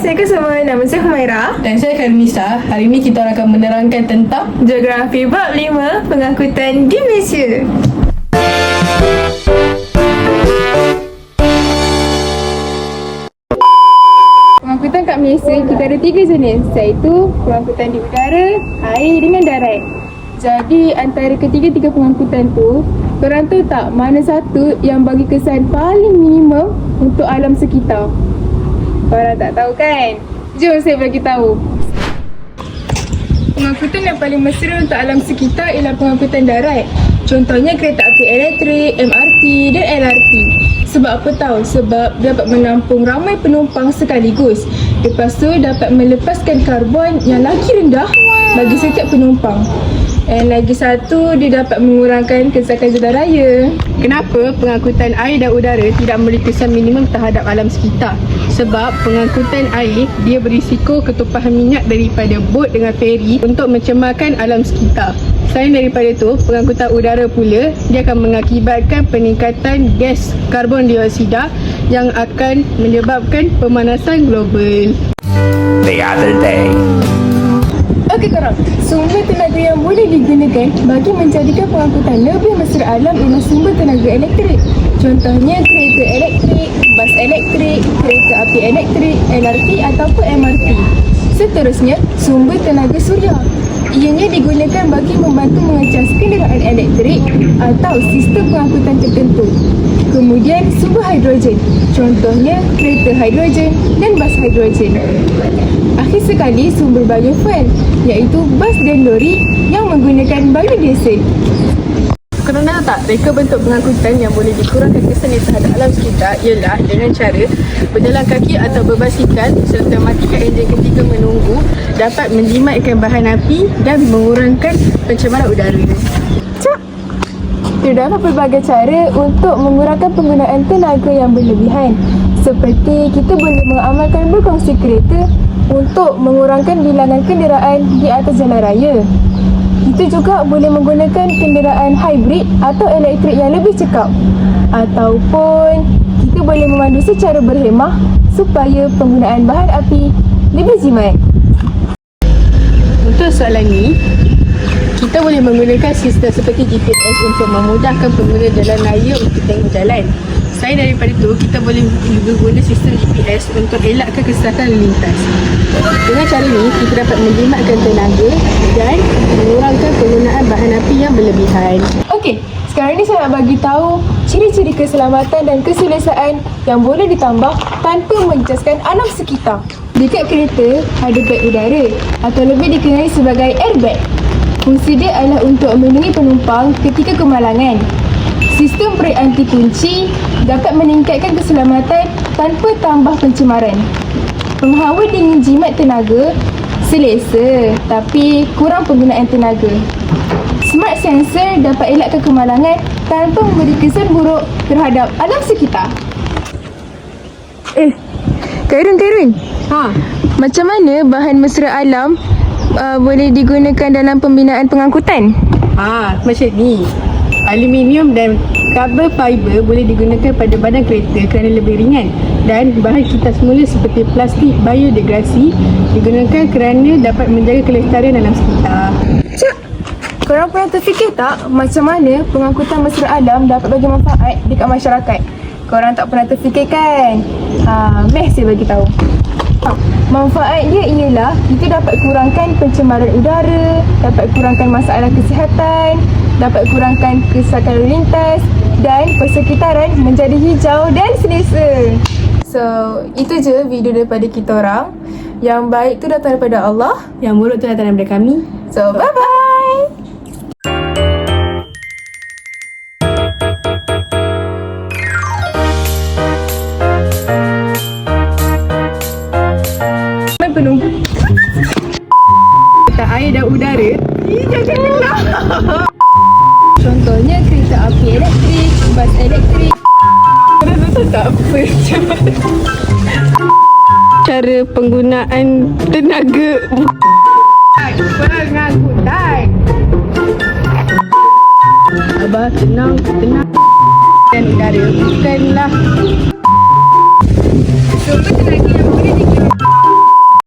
Assalamualaikum semua, nama saya Humaira Dan saya Khairunisa. Hari ini kita akan menerangkan tentang Geografi bab 5 Pengangkutan di Malaysia. Pengangkutan kat Malaysia, kita ada 3 jenis, iaitu pengangkutan di udara, air dengan darat. Jadi antara ketiga-tiga pengangkutan tu, korang tahu tak mana satu yang bagi kesan paling minimum untuk alam sekitar? Korang tak tahu kan? Jom saya bagi tahu. Pengangkutan yang paling mesra untuk alam sekitar ialah pengangkutan darat. Contohnya kereta api elektrik, MRT dan LRT. Sebab apa tahu? Sebab dapat menampung ramai penumpang sekaligus. Lepas tu dapat melepaskan karbon yang lagi rendah bagi setiap penumpang. Dan lagi satu, dia dapat mengurangkan kesesakan jalan raya. kenapa pengangkutan air dan udara tidak memberi kesan minimum terhadap alam sekitar. Sebab pengangkutan air, dia berisiko ketumpahan minyak daripada bot dengan feri untuk mencemarkan alam sekitar. Selain daripada itu, pengangkutan udara pula, dia akan mengakibatkan peningkatan gas karbon dioksida yang akan menyebabkan pemanasan global. The other day. Okey korang, sumber tenaga yang boleh digunakan bagi menjadikan pengangkutan lebih mesra alam ialah sumber tenaga elektrik. Contohnya kereta elektrik, bas elektrik, kereta api elektrik, LRT ataupun MRT. Seterusnya, sumber tenaga suria. Ianya digunakan bagi membantu mengecas kenderaan elektrik atau sistem pengangkutan tertentu. Kemudian sumber hidrogen, contohnya kereta hidrogen dan bas hidrogen. Akhir sekali sumber biofuel, iaitu bas dan lori yang menggunakan biodiesel. Korang tahu tak, reka bentuk pengangkutan yang boleh dikurangkan kesan terhadap alam sekitar ialah dengan cara berjalan kaki atau berbasikal serta matikan enjin ketika menunggu dapat menjimatkan bahan api dan mengurangkan pencemaran udara. Terdapat pelbagai cara untuk mengurangkan penggunaan tenaga yang berlebihan. Seperti kita boleh mengamalkan berkongsi kereta untuk mengurangkan bilangan kenderaan di atas jalan raya. Kita juga boleh menggunakan kenderaan hybrid atau elektrik yang lebih cekap. Ataupun kita boleh memandu secara berhemah supaya penggunaan bahan api lebih jimat. Untuk soalan ni, kita boleh menggunakan sistem seperti GPS untuk memudahkan pengguna jalan raya untuk tengok jalan. Selain daripada itu, kita boleh guna sistem GPS untuk elakkan kesesakan lalu lintas. Dengan cara ni, kita dapat menjimatkan tenaga dan mengurangkan penggunaan bahan api yang berlebihan. Okey, sekarang ni saya nak bagi tahu ciri-ciri keselamatan dan keselesaan yang boleh ditambah tanpa menjejaskan alam sekitar. Dekat kereta ada beg udara atau lebih dikenali sebagai airbag. Fungsi dia adalah untuk melindungi penumpang ketika kemalangan. Sistem brek anti kunci dapat meningkatkan keselamatan tanpa tambah pencemaran. Penghawa dingin jimat tenaga selesa tapi kurang penggunaan tenaga. Smart sensor dapat elakkan kemalangan tanpa memberi kesan buruk terhadap alam sekitar. Kairun. Macam mana bahan mesra alam boleh digunakan dalam pembinaan pengangkutan? Macam ni. Aluminium dan kabel fiber boleh digunakan pada badan kereta kerana lebih ringan, dan bahan kitas semula seperti plastik biodegradasi digunakan kerana dapat menjaga kelestarian alam sekitar. Korang pernah terfikir tak macam mana pengangkutan mesra alam dapat bagi manfaat dekat masyarakat? Korang tak pernah terfikir kan? Meh saya bagi tahu. Manfaat dia ialah kita dapat kurangkan pencemaran udara, dapat kurangkan masalah kesihatan, dapat kurangkan kesesakan lalu lintas dan persekitaran menjadi hijau dan selesa. So, itu je video daripada kita orang. Yang baik tu datang daripada Allah, Yang buruk tu datang daripada kami. so bye-bye. Penunggu kereta air dan udara. Contohnya kereta api elektrik, bas elektrik. Rasa tak apa cara penggunaan tenaga pengangkutan. Abah tenang dan udara bukanlah Sumber tenaga yang boleh digunakan